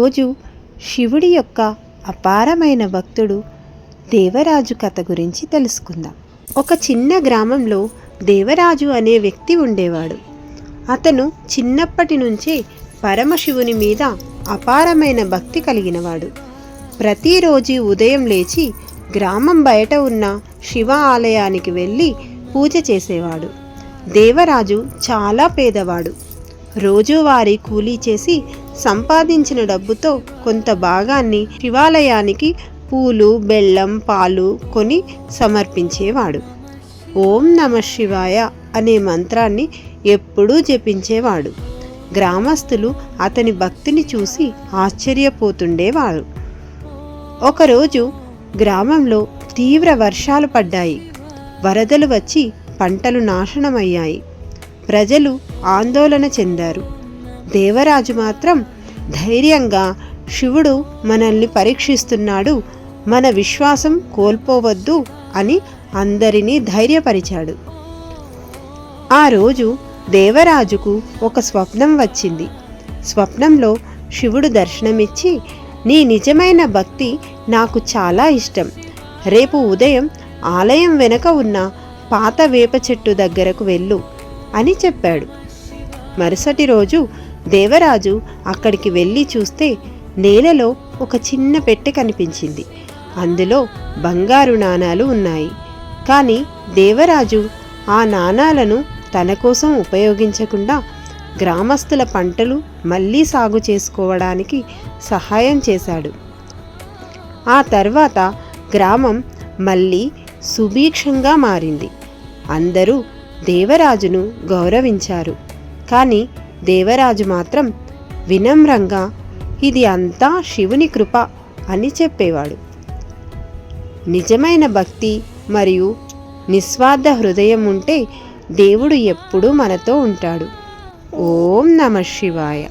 రోజు శివుడి యొక్క అపారమైన భక్తుడు దేవరాజు కథ గురించి తెలుసుకుందాం. ఒక చిన్న గ్రామంలో దేవరాజు అనే వ్యక్తి ఉండేవాడు. అతను చిన్నప్పటి నుంచే పరమశివుని మీద అపారమైన భక్తి కలిగినవాడు. ప్రతిరోజు ఉదయం లేచి గ్రామం బయట ఉన్న శివ ఆలయానికి వెళ్ళి పూజ చేసేవాడు. దేవరాజు చాలా పేదవాడు. రోజువారీ కూలీ చేసి సంపాదించిన డబ్బుతో కొంత భాగాన్ని శివాలయానికి పూలు, బెల్లం, పాలు కొని సమర్పించేవాడు. ఓం నమః శివాయ అనే మంత్రాన్ని ఎప్పుడూ జపించేవాడు. గ్రామస్తులు అతని భక్తిని చూసి ఆశ్చర్యపోతుండేవారు. ఒకరోజు గ్రామంలో తీవ్ర వర్షాలు పడ్డాయి. వరదలు వచ్చి పంటలు నాశనమయ్యాయి. ప్రజలు ఆందోళన చెందారు. దేవరాజు మాత్రం ధైర్యంగా, శివుడు మనల్ని పరీక్షిస్తున్నాడు, మన విశ్వాసం కోల్పోవద్దు అని అందరినీ ధైర్యపరిచాడు. ఆ రోజు దేవరాజుకు ఒక స్వప్నం వచ్చింది. స్వప్నంలో శివుడు దర్శనమిచ్చి, నీ నిజమైన భక్తి నాకు చాలా ఇష్టం. రేపు ఉదయం ఆలయం వెనక ఉన్న పాత వేప చెట్టు దగ్గరకు వెళ్ళు అని చెప్పాడు. మరుసటి రోజు దేవరాజు అక్కడికి వెళ్ళి చూస్తే నేలలో ఒక చిన్న పెట్టె కనిపించింది. అందులో బంగారు నాణాలు ఉన్నాయి. కానీ దేవరాజు ఆ నాణాలను తన కోసం ఉపయోగించకుండా గ్రామస్తుల పంటలు మళ్ళీ సాగు చేసుకోవడానికి సహాయం చేశాడు. ఆ తర్వాత గ్రామం మళ్ళీ సుభిక్షంగా మారింది. అందరూ దేవరాజును గౌరవించారు. కానీ దేవరాజు మాత్రం వినమ్రంగా ఇది అంతా శివుని కృప అని చెప్పేవాడు. నిజమైన భక్తి మరియు నిస్వార్థ హృదయం ఉంటే దేవుడు ఎప్పుడూ మనతో ఉంటాడు. ఓం నమః శివాయ.